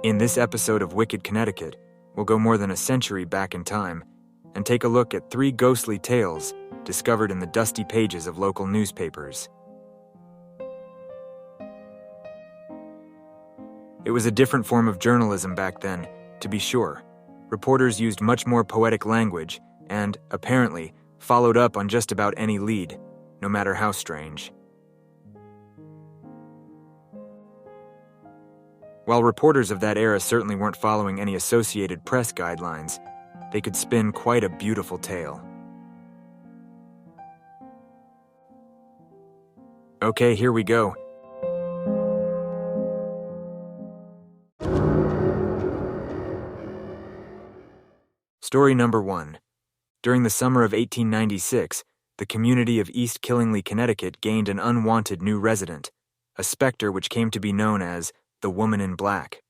In this episode of Wicked Connecticut, we'll go more than a century back in time and take a look at 3 ghostly tales discovered in the dusty pages of local newspapers. It was a different form of journalism back then, to be sure. Reporters used much more poetic language and, apparently, followed up on just about any lead, no matter how strange. While reporters of that era certainly weren't following any Associated Press guidelines, they could spin quite a beautiful tale. Okay, here we go. Story number 1. During the summer of 1896, the community of East Killingly, Connecticut gained an unwanted new resident, a specter which came to be known as the Woman in Black.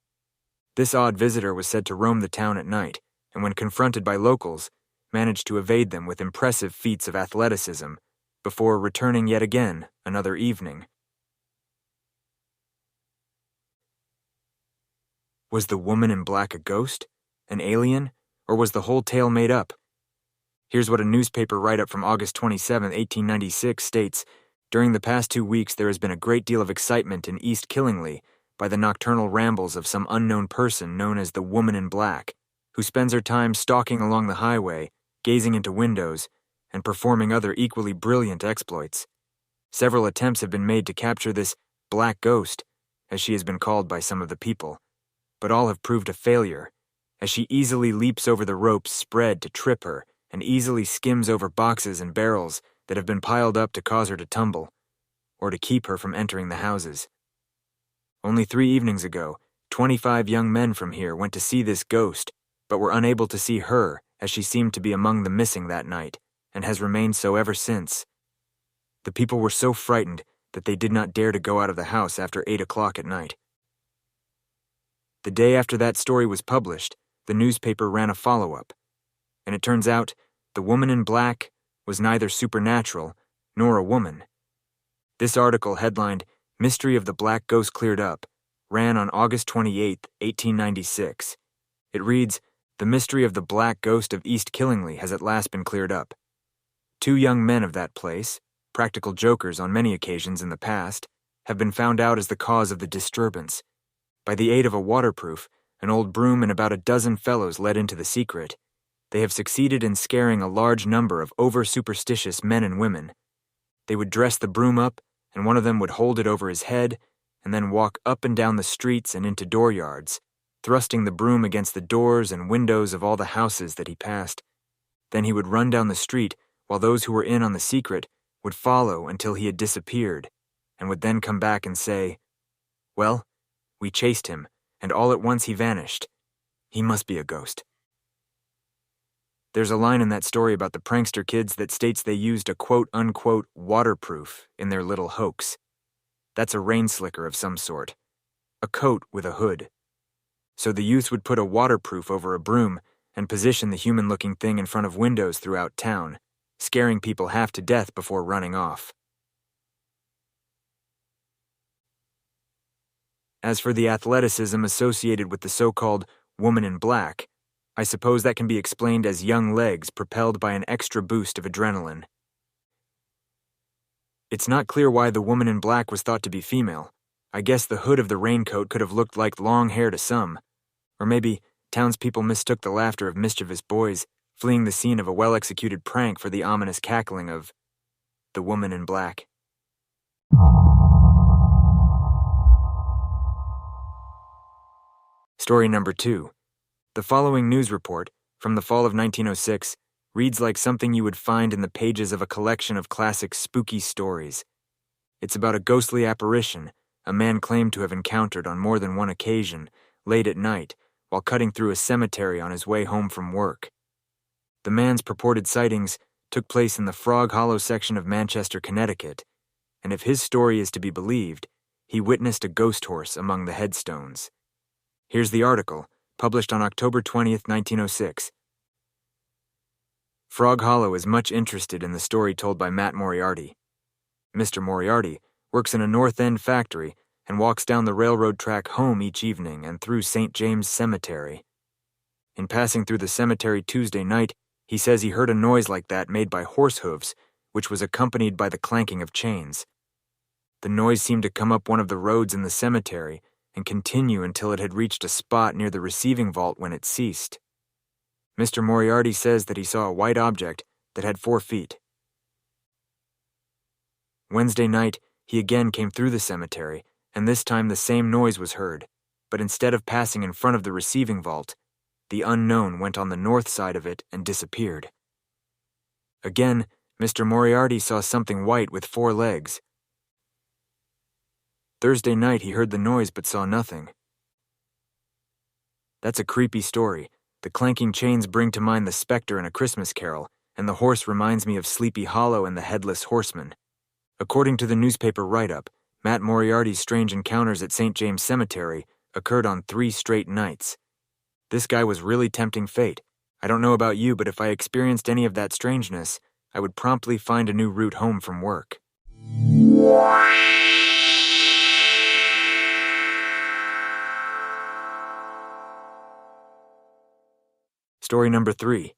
This odd visitor was said to roam the town at night, and when confronted by locals, managed to evade them with impressive feats of athleticism, before returning yet again another evening. Was the Woman in Black a ghost? An alien? Or was the whole tale made up? Here's what a newspaper write-up from August 27, 1896 states: "During the past 2 weeks there has been a great deal of excitement in East Killingly by the nocturnal rambles of some unknown person known as the Woman in Black, who spends her time stalking along the highway, gazing into windows, and performing other equally brilliant exploits. Several attempts have been made to capture this Black Ghost, as she has been called by some of the people, but all have proved a failure, as she easily leaps over the ropes spread to trip her and easily skims over boxes and barrels that have been piled up to cause her to tumble, or to keep her from entering the houses. Only 3 evenings ago, 25 young men from here went to see this ghost, but were unable to see her, as she seemed to be among the missing that night, and has remained so ever since. The people were so frightened that they did not dare to go out of the house after 8 o'clock at night." The day after that story was published, the newspaper ran a follow-up, and it turns out the Woman in Black was neither supernatural nor a woman. This article, headlined "Mystery of the Black Ghost Cleared Up," ran on August 28, 1896. It reads, "The mystery of the Black Ghost of East Killingly has at last been cleared up. 2 young men of that place, practical jokers on many occasions in the past, have been found out as the cause of the disturbance. By the aid of a waterproof, an old broom, and about a dozen fellows led into the secret, they have succeeded in scaring a large number of over-superstitious men and women. They would dress the broom up, and one of them would hold it over his head, and then walk up and down the streets and into dooryards, thrusting the broom against the doors and windows of all the houses that he passed. Then he would run down the street, while those who were in on the secret would follow until he had disappeared, and would then come back and say, 'Well, we chased him, and all at once he vanished. He must be a ghost.'" There's a line in that story about the prankster kids that states they used a quote-unquote waterproof in their little hoax. That's a rain slicker of some sort, a coat with a hood. So the youth would put a waterproof over a broom and position the human-looking thing in front of windows throughout town, scaring people half to death before running off. As for the athleticism associated with the so-called Woman in Black, I suppose that can be explained as young legs propelled by an extra boost of adrenaline. It's not clear why the Woman in Black was thought to be female. I guess the hood of the raincoat could have looked like long hair to some. Or maybe townspeople mistook the laughter of mischievous boys fleeing the scene of a well-executed prank for the ominous cackling of the Woman in Black. Story number 2. The following news report, from the fall of 1906, reads like something you would find in the pages of a collection of classic spooky stories. It's about a ghostly apparition a man claimed to have encountered on more than one occasion, late at night, while cutting through a cemetery on his way home from work. The man's purported sightings took place in the Frog Hollow section of Manchester, Connecticut, and if his story is to be believed, he witnessed a ghost horse among the headstones. Here's the article, published on October 20th, 1906. Frog Hollow is much interested in the story told by Matt Moriarty. Mr. Moriarty works in a North End factory and walks down the railroad track home each evening and through St. James Cemetery. In passing through the cemetery Tuesday night, he says he heard a noise like that made by horse hooves, which was accompanied by the clanking of chains. The noise seemed to come up one of the roads in the cemetery and continue until it had reached a spot near the receiving vault when it ceased. Mr. Moriarty says that he saw a white object that had 4 feet. Wednesday night, he again came through the cemetery, and this time the same noise was heard, but instead of passing in front of the receiving vault, the unknown went on the north side of it and disappeared. Again, Mr. Moriarty saw something white with 4 legs. Thursday night he heard the noise but saw nothing. That's a creepy story. The clanking chains bring to mind the specter in A Christmas Carol, and the horse reminds me of Sleepy Hollow and the Headless Horseman. According to the newspaper write-up, Matt Moriarty's strange encounters at St. James Cemetery occurred on 3 straight nights. This guy was really tempting fate. I don't know about you, but if I experienced any of that strangeness, I would promptly find a new route home from work. Story number 3.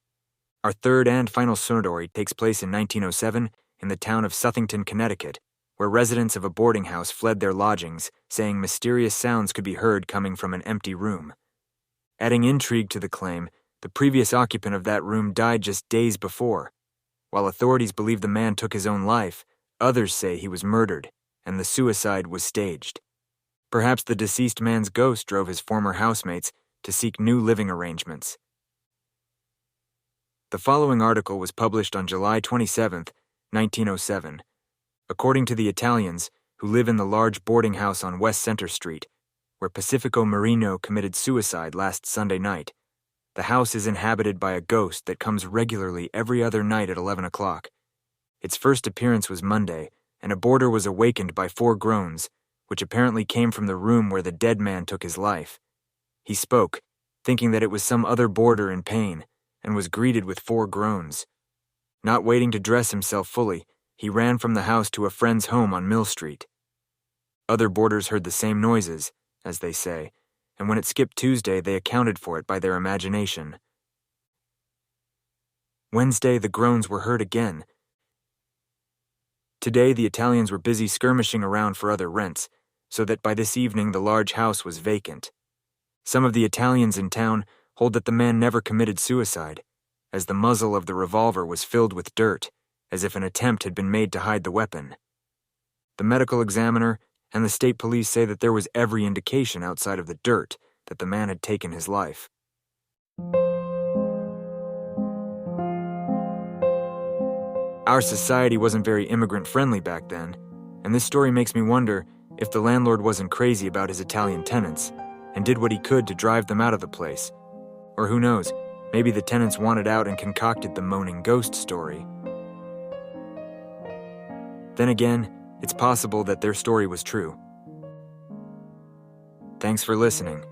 Our third and final story takes place in 1907 in the town of Southington, Connecticut, where residents of a boarding house fled their lodgings, saying mysterious sounds could be heard coming from an empty room. Adding intrigue to the claim, the previous occupant of that room died just days before. While authorities believe the man took his own life, others say he was murdered, and the suicide was staged. Perhaps the deceased man's ghost drove his former housemates to seek new living arrangements. The following article was published on July 27, 1907. According to the Italians, who live in the large boarding house on West Center Street, where Pacifico Marino committed suicide last Sunday night, the house is inhabited by a ghost that comes regularly every other night at 11 o'clock. Its first appearance was Monday, and a boarder was awakened by 4 groans, which apparently came from the room where the dead man took his life. He spoke, thinking that it was some other boarder in pain, and was greeted with 4 groans. Not waiting to dress himself fully, he ran from the house to a friend's home on Mill Street. Other boarders heard the same noises, as they say, and when it skipped Tuesday, they accounted for it by their imagination. Wednesday, the groans were heard again. Today, the Italians were busy skirmishing around for other rents, so that by this evening the large house was vacant. Some of the Italians in town hold that the man never committed suicide, as the muzzle of the revolver was filled with dirt, as if an attempt had been made to hide the weapon. The medical examiner and the state police say that there was every indication outside of the dirt that the man had taken his life. Our society wasn't very immigrant-friendly back then, and this story makes me wonder if the landlord wasn't crazy about his Italian tenants and did what he could to drive them out of the place. Or who knows, maybe the tenants wanted out and concocted the moaning ghost story. Then again, it's possible that their story was true. Thanks for listening.